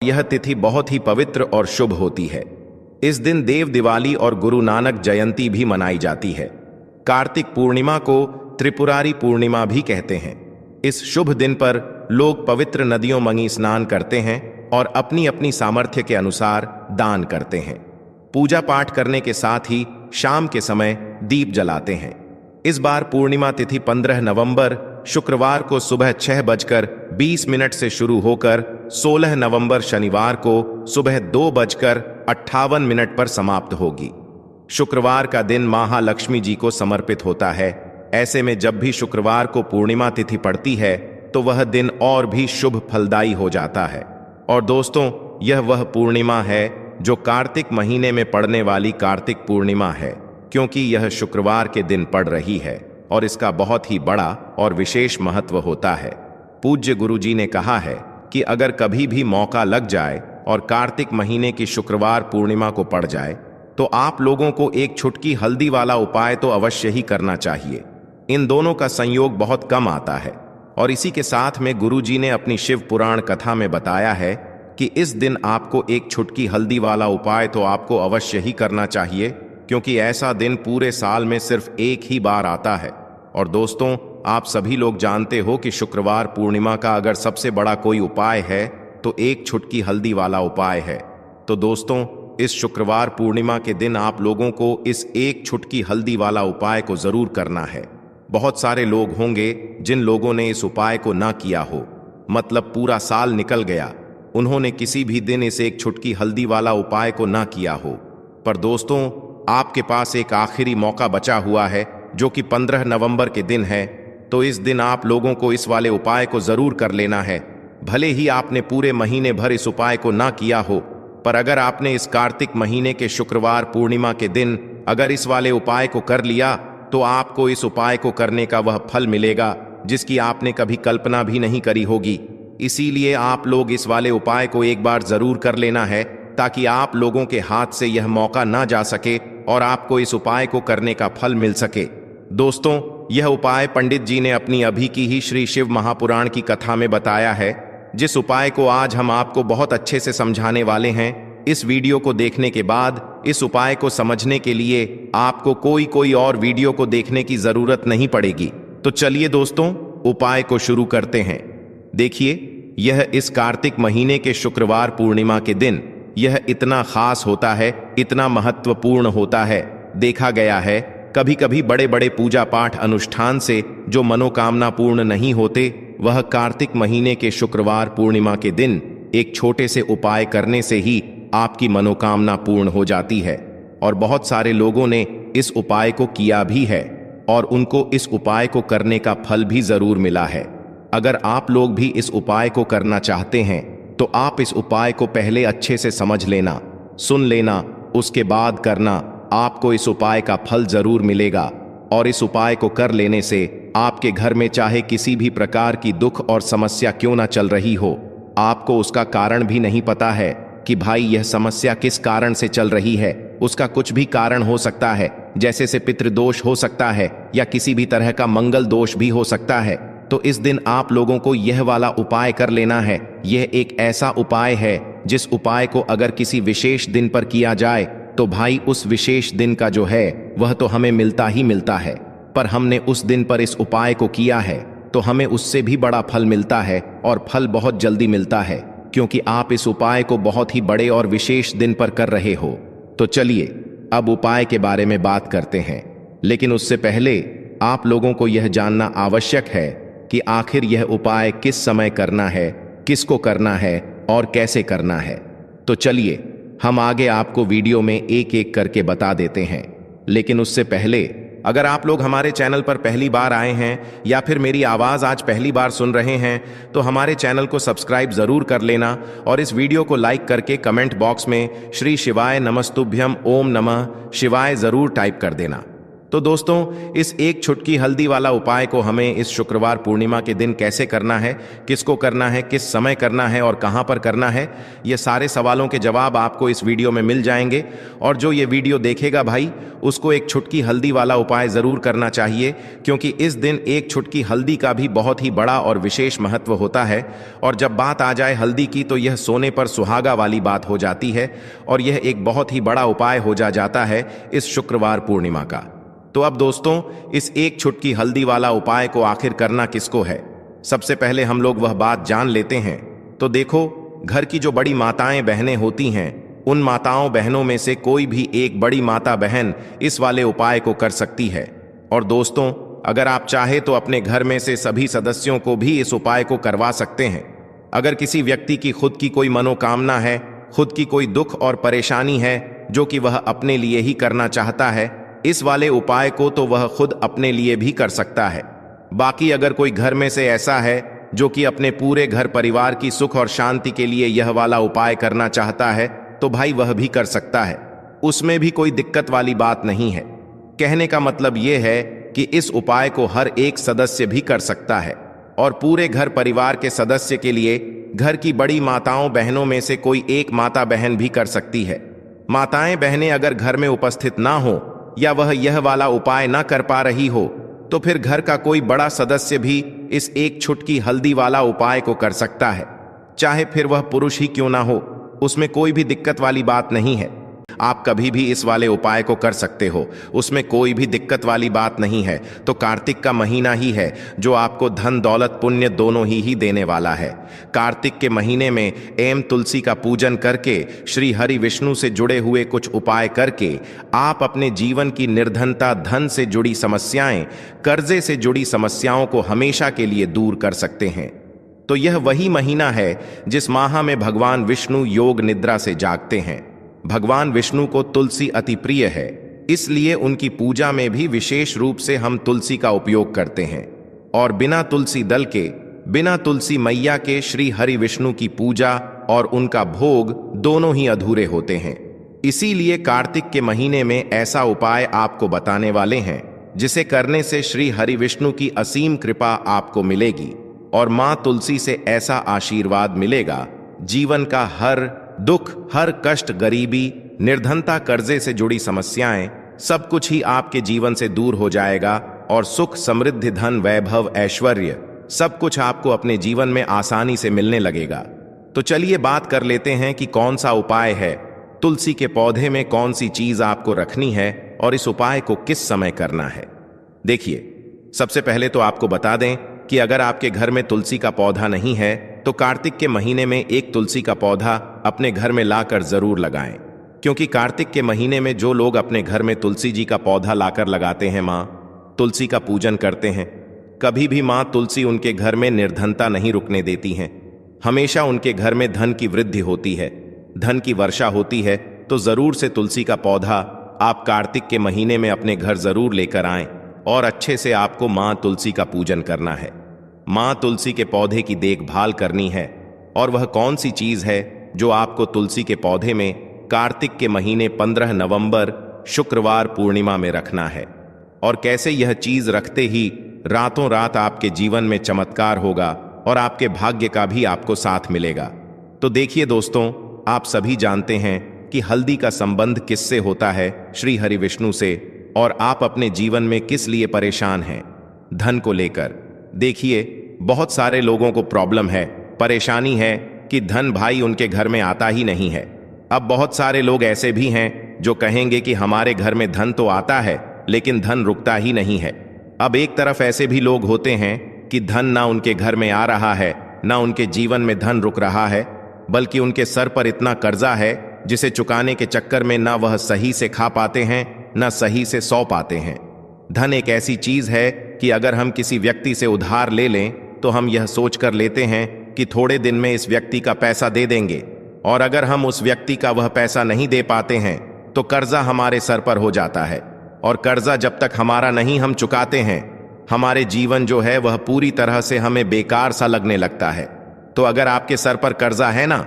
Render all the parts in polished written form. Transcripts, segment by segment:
यह तिथि बहुत ही पवित्र और शुभ होती है। इस दिन देव दिवाली और गुरु नानक जयंती भी मनाई जाती है। कार्तिक पूर्णिमा को त्रिपुरारी पूर्णिमा भी कहते हैं। इस शुभ दिन पर लोग पवित्र नदियों में स्नान करते हैं और अपनी अपनी सामर्थ्य के अनुसार दान करते हैं। पूजा पाठ करने के साथ ही शाम के समय दीप जलाते हैं। इस बार पूर्णिमा तिथि 15 नवंबर शुक्रवार को सुबह 6:20 से शुरू होकर 16 नवंबर शनिवार को सुबह 2:58 पर समाप्त होगी। शुक्रवार का दिन महालक्ष्मी जी को समर्पित होता है। ऐसे में जब भी शुक्रवार को पूर्णिमा तिथि पड़ती है तो वह दिन और भी शुभ फलदायी हो जाता है। और दोस्तों, यह वह पूर्णिमा है जो कार्तिक महीने में पड़ने वाली कार्तिक पूर्णिमा है, क्योंकि यह शुक्रवार के दिन पड़ रही है और इसका बहुत ही बड़ा और विशेष महत्व होता है। पूज्य गुरुजी ने कहा है कि अगर कभी भी मौका लग जाए और कार्तिक महीने की शुक्रवार पूर्णिमा को पड़ जाए तो आप लोगों को एक छुटकी हल्दी वाला उपाय तो अवश्य ही करना चाहिए। इन दोनों का संयोग बहुत कम आता है और इसी के साथ में गुरुजी ने अपनी शिव पुराण कथा में बताया है कि इस दिन आपको एक छुटकी हल्दी वाला उपाय तो आपको अवश्य ही करना चाहिए, क्योंकि ऐसा दिन पूरे साल में सिर्फ एक ही बार आता है। और दोस्तों, आप सभी लोग जानते हो कि शुक्रवार पूर्णिमा का अगर सबसे बड़ा कोई उपाय है तो एक छुटकी हल्दी वाला उपाय है। तो दोस्तों, इस शुक्रवार पूर्णिमा के दिन आप लोगों को इस एक छुटकी हल्दी वाला उपाय को जरूर करना है। बहुत सारे लोग होंगे जिन लोगों ने इस उपाय को ना किया हो, मतलब पूरा साल निकल गया, उन्होंने किसी भी दिन इस एक छुटकी हल्दी वाला उपाय को ना किया हो। पर दोस्तों, आपके पास एक आखिरी मौका बचा हुआ है जो कि 15 नवंबर के दिन है। तो इस दिन आप लोगों को इस वाले उपाय को जरूर कर लेना है। भले ही आपने पूरे महीने भर इस उपाय को ना किया हो, पर अगर आपने इस कार्तिक महीने के शुक्रवार पूर्णिमा के दिन अगर इस वाले उपाय को कर लिया तो आपको इस उपाय को करने का वह फल मिलेगा जिसकी आपने कभी कल्पना भी नहीं करी होगी। इसीलिए आप लोग इस वाले उपाय को एक बार जरूर कर लेना है, ताकि आप लोगों के हाथ से यह मौका ना जा सके और आपको इस उपाय को करने का फल मिल सके। दोस्तों, यह उपाय पंडित जी ने अपनी अभी की ही श्री शिव महापुराण की कथा में बताया है, जिस उपाय को आज हम आपको बहुत अच्छे से समझाने वाले हैं। इस वीडियो को देखने के बाद इस उपाय को समझने के लिए आपको कोई और वीडियो को देखने की जरूरत नहीं पड़ेगी। तो चलिए दोस्तों, उपाय को शुरू करते हैं। देखिए, यह इस कार्तिक महीने के शुक्रवार पूर्णिमा के दिन यह इतना खास होता है, इतना महत्वपूर्ण होता है। देखा गया है कभी कभी बड़े बड़े पूजा पाठ अनुष्ठान से जो मनोकामना पूर्ण नहीं होते, वह कार्तिक महीने के शुक्रवार पूर्णिमा के दिन एक छोटे से उपाय करने से ही आपकी मनोकामना पूर्ण हो जाती है। और बहुत सारे लोगों ने इस उपाय को किया भी है और उनको इस उपाय को करने का फल भी जरूर मिला है। अगर आप लोग भी इस उपाय को करना चाहते हैं तो आप इस उपाय को पहले अच्छे से समझ लेना, सुन लेना, उसके बाद करना। आपको इस उपाय का फल जरूर मिलेगा। और इस उपाय को कर लेने से आपके घर में चाहे किसी भी प्रकार की दुख और समस्या क्यों ना चल रही हो, आपको उसका कारण भी नहीं पता है कि भाई यह समस्या किस कारण से चल रही है। उसका कुछ भी कारण हो सकता है, जैसे से पितृदोष हो सकता है या किसी भी तरह का मंगल दोष भी हो सकता है। तो इस दिन आप लोगों को यह वाला उपाय कर लेना है। यह एक ऐसा उपाय है जिस उपाय को अगर किसी विशेष दिन पर किया जाए तो भाई उस विशेष दिन का जो है वह तो हमें मिलता ही मिलता है। पर हमने उस दिन पर इस उपाय को किया है तो हमें उससे भी बड़ा फल मिलता है, और फल बहुत जल्दी मिलता है, क्योंकि आप इस उपाय को बहुत ही बड़े और विशेष दिन पर कर रहे हो। तो चलिए अब उपाय के बारे में बात करते हैं। लेकिन उससे पहले आप लोगों को यह जानना आवश्यक है कि आखिर यह उपाय किस समय करना है, किसको करना है और कैसे करना है। तो चलिए हम आगे आपको वीडियो में एक एक करके बता देते हैं। लेकिन उससे पहले, अगर आप लोग हमारे चैनल पर पहली बार आए हैं या फिर मेरी आवाज़ आज पहली बार सुन रहे हैं तो हमारे चैनल को सब्सक्राइब ज़रूर कर लेना और इस वीडियो को लाइक करके कमेंट बॉक्स में श्री शिवाय नमस्तुभ्यम ओम नमः शिवाय ज़रूर टाइप कर देना। तो दोस्तों, इस एक चुटकी हल्दी वाला उपाय को हमें इस शुक्रवार पूर्णिमा के दिन कैसे करना है, किसको करना है, किस समय करना है और कहां पर करना है, ये सारे सवालों के जवाब आपको इस वीडियो में मिल जाएंगे। और जो ये वीडियो देखेगा भाई, उसको एक चुटकी हल्दी वाला उपाय जरूर करना चाहिए, क्योंकि इस दिन एक चुटकी हल्दी का भी बहुत ही बड़ा और विशेष महत्व होता है। और जब बात आ जाए हल्दी की, तो यह सोने पर सुहागा वाली बात हो जाती है और यह एक बहुत ही बड़ा उपाय हो जाता है इस शुक्रवार पूर्णिमा का। तो अब दोस्तों, इस एक चुटकी हल्दी वाला उपाय को आखिर करना किसको है, सबसे पहले हम लोग वह बात जान लेते हैं। तो देखो, घर की जो बड़ी माताएं बहनें होती हैं, उन माताओं बहनों में से कोई भी एक बड़ी माता बहन इस वाले उपाय को कर सकती है। और दोस्तों, अगर आप चाहे तो अपने घर में से सभी सदस्यों को भी इस उपाय को करवा सकते हैं। अगर किसी व्यक्ति की खुद की कोई मनोकामना है, खुद की कोई दुख और परेशानी है जो कि वह अपने लिए ही करना चाहता है, इस वाले उपाय को तो वह खुद अपने लिए भी कर सकता है। बाकी अगर कोई घर में से ऐसा है जो कि अपने पूरे घर परिवार की सुख और शांति के लिए यह वाला उपाय करना चाहता है, तो भाई वह भी कर सकता है, उसमें भी कोई दिक्कत वाली बात नहीं है। कहने का मतलब यह है कि इस उपाय को हर एक सदस्य भी कर सकता है और पूरे घर परिवार के सदस्य के लिए घर की बड़ी माताओं बहनों में से कोई एक माता बहन भी कर सकती है। माताएं बहनें अगर घर में उपस्थित ना हो या वह यह वाला उपाय ना कर पा रही हो, तो फिर घर का कोई बड़ा सदस्य भी इस एक चुटकी हल्दी वाला उपाय को कर सकता है, चाहे फिर वह पुरुष ही क्यों ना हो, उसमें कोई भी दिक्कत वाली बात नहीं है। आप कभी भी इस वाले उपाय को कर सकते हो, उसमें कोई भी दिक्कत वाली बात नहीं है। तो कार्तिक का महीना ही है जो आपको धन दौलत पुण्य दोनों ही देने वाला है। कार्तिक के महीने में एम तुलसी का पूजन करके, श्री हरि विष्णु से जुड़े हुए कुछ उपाय करके आप अपने जीवन की निर्धनता, धन से जुड़ी समस्याएं, कर्जे से जुड़ी समस्याओं को हमेशा के लिए दूर कर सकते हैं। तो यह वही महीना है जिस माह में भगवान विष्णु योग निद्रा से जागते हैं। भगवान विष्णु को तुलसी अति प्रिय है, इसलिए उनकी पूजा में भी विशेष रूप से हम तुलसी का उपयोग करते हैं। और बिना तुलसी दल के, बिना तुलसी मैया के श्री हरि विष्णु की पूजा और उनका भोग दोनों ही अधूरे होते हैं। इसीलिए कार्तिक के महीने में ऐसा उपाय आपको बताने वाले हैं जिसे करने से श्री हरि विष्णु की असीम कृपा आपको मिलेगी और मां तुलसी से ऐसा आशीर्वाद मिलेगा, जीवन का हर दुख, हर कष्ट, गरीबी, निर्धनता, कर्जे से जुड़ी समस्याएं, सब कुछ ही आपके जीवन से दूर हो जाएगा और सुख, समृद्धि, धन, वैभव, ऐश्वर्य, सब कुछ आपको अपने जीवन में आसानी से मिलने लगेगा। तो चलिए बात कर लेते हैं कि कौन सा उपाय है, तुलसी के पौधे में कौन सी चीज आपको रखनी है और इस उपाय को किस समय करना है। देखिए, सबसे पहले तो आपको बता दें कि अगर आपके घर में तुलसी का पौधा नहीं है, तो कार्तिक के महीने में एक तुलसी का पौधा अपने घर में लाकर जरूर लगाएं, क्योंकि कार्तिक के महीने में जो लोग अपने घर में तुलसी जी का पौधा लाकर लगाते हैं, मां तुलसी का पूजन करते हैं, कभी भी मां तुलसी उनके घर में निर्धनता नहीं रुकने देती हैं। हमेशा उनके घर में धन की वृद्धि होती है, धन की वर्षा होती है। तो जरूर से तुलसी का पौधा आप कार्तिक के महीने में अपने घर जरूर लेकर आएं और अच्छे से आपको मां तुलसी का पूजन करना है। मां तुलसी के पौधे की देखभाल करनी है। और वह कौन सी चीज है जो आपको तुलसी के पौधे में कार्तिक के महीने 15 नवंबर शुक्रवार पूर्णिमा में रखना है, और कैसे यह चीज रखते ही रातों रात आपके जीवन में चमत्कार होगा और आपके भाग्य का भी आपको साथ मिलेगा। तो देखिए दोस्तों, आप सभी जानते हैं कि हल्दी का संबंध किससे होता है, श्री हरि विष्णु से। और आप अपने जीवन में किस लिए परेशान हैं, धन को लेकर। देखिए, बहुत सारे लोगों को प्रॉब्लम है, परेशानी है कि धन भाई उनके घर में आता ही नहीं है। अब बहुत सारे लोग ऐसे भी हैं जो कहेंगे कि हमारे घर में धन तो आता है लेकिन धन रुकता ही नहीं है। अब एक तरफ ऐसे भी लोग होते हैं कि धन ना उनके घर में आ रहा है, ना उनके जीवन में धन रुक रहा है, बल्कि उनके सर पर इतना कर्जा है जिसे चुकाने के चक्कर में ना वह सही से खा पाते हैं, ना सही से सौ पाते हैं। धन एक ऐसी चीज है कि अगर हम किसी व्यक्ति से उधार ले लें तो हम यह सोच कर लेते हैं कि थोड़े दिन में इस व्यक्ति का पैसा दे देंगे, और अगर हम उस व्यक्ति का वह पैसा नहीं दे पाते हैं तो कर्जा हमारे सर पर हो जाता है। और कर्जा जब तक हमारा नहीं हम चुकाते हैं, हमारे जीवन जो है वह पूरी तरह से हमें बेकार सा लगने लगता है। तो अगर आपके सर पर कर्जा है ना,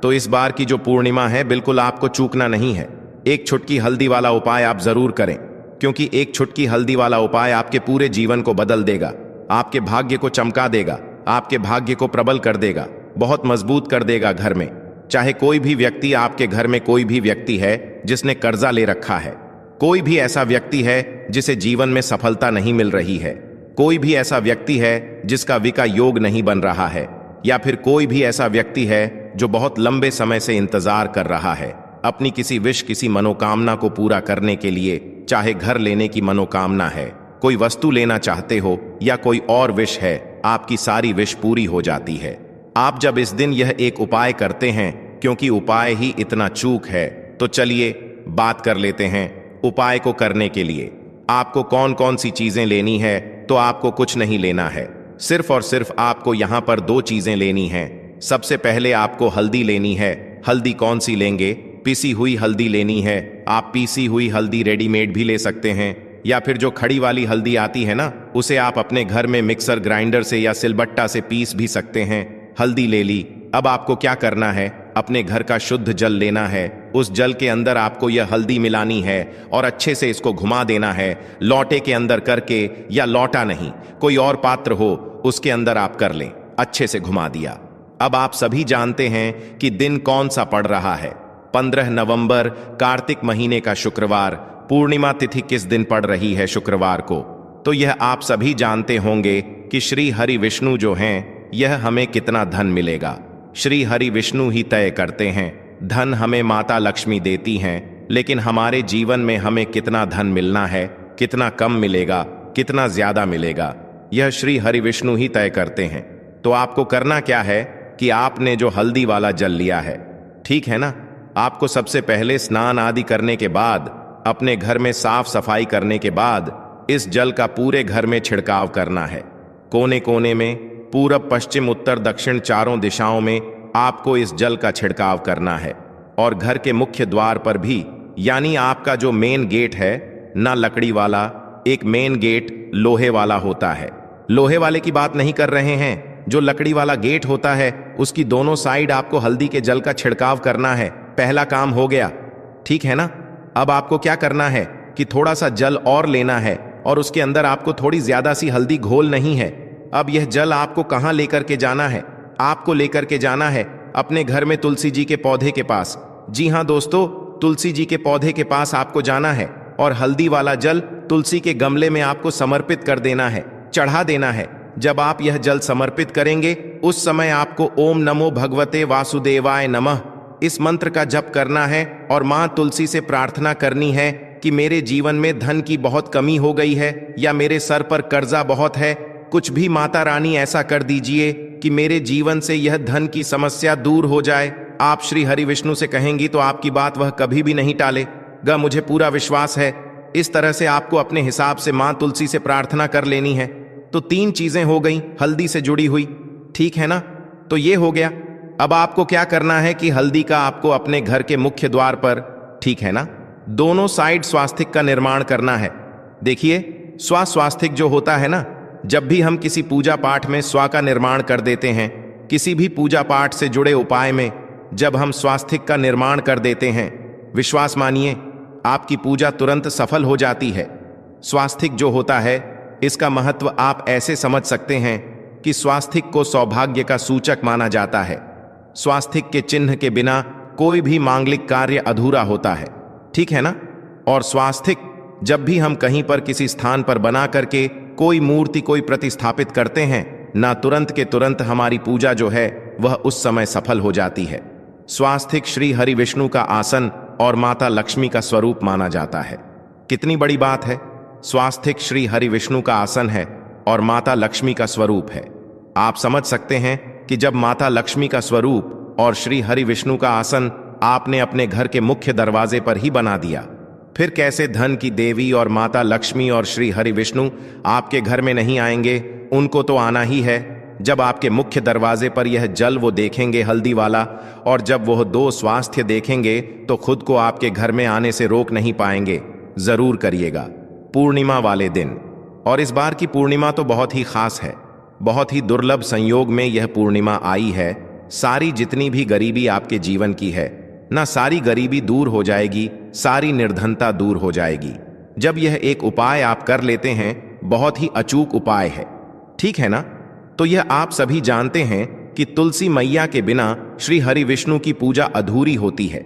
तो इस बार की जो पूर्णिमा है बिल्कुल आपको चूकना नहीं है। एक चुटकी हल्दी वाला उपाय आप जरूर करें, क्योंकि एक छुटकी हल्दी वाला उपाय आपके पूरे जीवन को बदल देगा, आपके भाग्य को चमका देगा, आपके भाग्य को प्रबल कर देगा, बहुत मजबूत कर देगा। घर में चाहे कोई भी व्यक्ति, आपके घर में कोई भी व्यक्ति है जिसने कर्जा ले रखा है, कोई भी ऐसा व्यक्ति है जिसे जीवन में सफलता नहीं मिल रही है, कोई भी ऐसा व्यक्ति है जिसका विका योग नहीं बन रहा है, या फिर कोई भी ऐसा व्यक्ति है जो बहुत लंबे समय से इंतजार कर रहा है अपनी किसी विश, किसी मनोकामना को पूरा करने के लिए। चाहे घर लेने की मनोकामना है, कोई वस्तु लेना चाहते हो, या कोई और विश है, आपकी सारी विश पूरी हो जाती है। आप जब इस दिन यह एक उपाय करते हैं, क्योंकि उपाय ही इतना चूक है, तो चलिए बात कर लेते हैं उपाय को करने के लिए आपको कौन कौन सी चीजें लेनी है। तो आपको कुछ नहीं लेना है, सिर्फ और सिर्फ आपको यहां पर 2 चीजें लेनी हैं। सबसे पहले आपको हल्दी लेनी है। हल्दी कौन सी लेंगे? पीसी हुई हल्दी लेनी है। आप पीसी हुई हल्दी रेडीमेड भी ले सकते हैं, या फिर जो खड़ी वाली हल्दी आती है ना, उसे आप अपने घर में मिक्सर ग्राइंडर से या सिलबट्टा से पीस भी सकते हैं। हल्दी ले ली। अब आपको क्या करना है? अपने घर का शुद्ध जल लेना है। उस जल के अंदर आपको यह हल्दी मिलानी है और अच्छे से इसको घुमा देना है, लोटे के अंदर करके, या लोटा नहीं, कोई और पात्र हो उसके अंदर आप कर लें। अच्छे से घुमा दिया। अब आप सभी जानते हैं कि दिन कौन सा पड़ रहा है। 15 नवंबर, कार्तिक महीने का शुक्रवार। पूर्णिमा तिथि किस दिन पड़ रही है? शुक्रवार को। तो यह आप सभी जानते होंगे कि श्री हरि विष्णु जो हैं, यह हमें कितना धन मिलेगा। श्री हरि विष्णु ही तय करते हैं। धन हमें माता लक्ष्मी देती हैं, लेकिन हमारे जीवन में हमें कितना धन मिलना है, कितना कम मिलेगा, कितना ज्यादा मिलेगा, यह श्री हरि विष्णु ही तय करते हैं। तो आपको करना क्या है कि आपने जो हल्दी वाला जल लिया है, ठीक है ना, आपको सबसे पहले स्नान आदि करने के बाद, अपने घर में साफ सफाई करने के बाद, इस जल का पूरे घर में छिड़काव करना है। कोने कोने में, पूरब, पश्चिम, उत्तर, दक्षिण, चारों दिशाओं में आपको इस जल का छिड़काव करना है। और घर के मुख्य द्वार पर भी, यानी आपका जो मेन गेट है ना, लकड़ी वाला, एक मेन गेट लोहे वाला होता है। लोहे वाले की बात नहीं कर रहे हैं, जो लकड़ी वाला गेट होता है उसकी दोनों साइड आपको हल्दी के जल का छिड़काव करना है। पहला काम हो गया, ठीक है ना। अब आपको क्या करना है कि थोड़ा सा जल और लेना है, और उसके अंदर आपको थोड़ी ज्यादा सी हल्दी घोल नहीं है। अब यह जल आपको कहां लेकर के जाना है? आपको लेकर के जाना है अपने घर में तुलसी जी के पौधे के पास। जी हां दोस्तों, तुलसी जी के पौधे के पास आपको जाना है, और हल्दी वाला जल तुलसी के गमले में आपको समर्पित कर देना है, चढ़ा देना है। जब आप यह जल समर्पित करेंगे, उस समय आपको ओम नमो भगवते वासुदेवाय नमः इस मंत्र का जप करना है, और मां तुलसी से प्रार्थना करनी है कि मेरे जीवन में धन की बहुत कमी हो गई है, या मेरे सर पर कर्जा बहुत है, कुछ भी माता रानी ऐसा कर दीजिए कि मेरे जीवन से यह धन की समस्या दूर हो जाए। आप श्री हरि विष्णु से कहेंगी तो आपकी बात वह कभी भी नहीं टालेगा, मुझे पूरा विश्वास है। इस तरह से आपको अपने हिसाब से मां तुलसी से प्रार्थना कर लेनी है। तो 3 चीजें हो गई हल्दी से जुड़ी हुई, ठीक है ना। तो ये हो गया। अब आपको क्या करना है कि हल्दी का आपको अपने घर के मुख्य द्वार पर, ठीक है ना, दोनों साइड स्वास्तिक का निर्माण करना है। देखिए, स्वास्तिक जो होता है ना, जब भी हम किसी पूजा पाठ में स्वा का निर्माण कर देते हैं, किसी भी पूजा पाठ से जुड़े उपाय में जब हम स्वास्तिक का निर्माण कर देते हैं, विश्वास मानिए आपकी पूजा तुरंत सफल हो जाती है। स्वास्तिक जो होता है, इसका महत्व आप ऐसे समझ सकते हैं कि स्वास्तिक को सौभाग्य का सूचक माना जाता है। स्वास्तिक के चिन्ह के बिना कोई भी मांगलिक कार्य अधूरा होता है, ठीक है ना। और स्वास्तिक जब भी हम कहीं पर किसी स्थान पर बना करके कोई मूर्ति, कोई प्रतिस्थापित करते हैं ना, तुरंत के तुरंत हमारी पूजा जो है वह उस समय सफल हो जाती है। स्वास्तिक श्री हरि विष्णु का आसन और माता लक्ष्मी का स्वरूप माना जाता है। कितनी बड़ी बात है, स्वास्तिक श्री हरि विष्णु का आसन है और माता लक्ष्मी का स्वरूप है। आप समझ सकते हैं कि जब माता लक्ष्मी का स्वरूप और श्री हरि विष्णु का आसन आपने अपने घर के मुख्य दरवाजे पर ही बना दिया, फिर कैसे धन की देवी और माता लक्ष्मी और श्री हरि विष्णु आपके घर में नहीं आएंगे? उनको तो आना ही है। जब आपके मुख्य दरवाजे पर यह जल वो देखेंगे हल्दी वाला, और जब वह 2 स्वास्थ्य देखेंगे तो खुद को आपके घर में आने से रोक नहीं पाएंगे। जरूर करिएगा पूर्णिमा वाले दिन। और इस बार की पूर्णिमा तो बहुत ही खास है, बहुत ही दुर्लभ संयोग में यह पूर्णिमा आई है। सारी जितनी भी गरीबी आपके जीवन की है ना, सारी गरीबी दूर हो जाएगी, सारी निर्धनता दूर हो जाएगी। जब यह एक उपाय आप कर लेते हैं, बहुत ही अचूक उपाय है, ठीक है ना? तो यह आप सभी जानते हैं कि तुलसी मैया के बिना श्री हरि विष्णु की पूजा अधूरी होती है।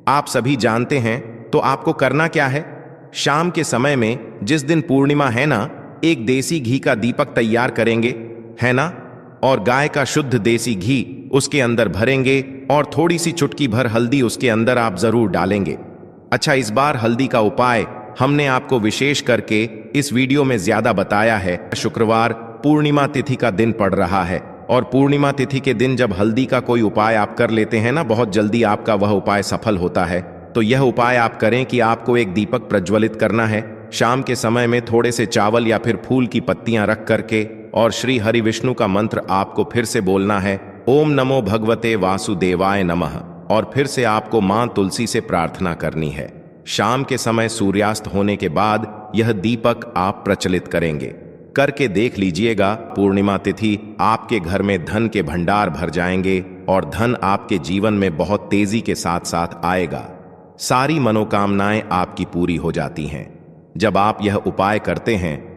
आप सभी जानते हैं, तो आपको करना क्या है? शाम के समय में जिस दिन पूर्णिमा है ना, एक देसी घी का दीपक तैयार करेंगे, है ना? और गाय का शुद्ध देसी घी उसके अंदर भरेंगे और थोड़ी सी चुटकी भर हल्दी उसके अंदर आप जरूर डालेंगे। अच्छा, इस बार हल्दी का उपाय हमने आपको विशेष करके इस वीडियो में ज्यादा बताया है। शुक्रवार पूर्णिमा तिथि का दिन पड़ रहा है और पूर्णिमा तिथि के दिन जब हल्दी का कोई उपाय आप कर लेते हैं ना, बहुत जल्दी आपका वह उपाय सफल होता है। तो यह उपाय आप करें कि आपको एक दीपक प्रज्वलित करना है शाम के समय में, थोड़े से चावल या फिर फूल की पत्तियां रख करके, और श्री हरि विष्णु का मंत्र आपको फिर से बोलना है, ओम नमो भगवते वासुदेवाय नमः, और फिर से आपको मां तुलसी से प्रार्थना करनी है। शाम के समय सूर्यास्त होने के बाद यह दीपक आप प्रचलित करेंगे। करके देख लीजिएगा, पूर्णिमा तिथि आपके घर में धन के भंडार भर जाएंगे और धन आपके जीवन में बहुत तेजी के साथ साथ आएगा। सारी मनोकामनाएं आपकी पूरी हो जाती हैं। जब आप यह उपाय करते हैं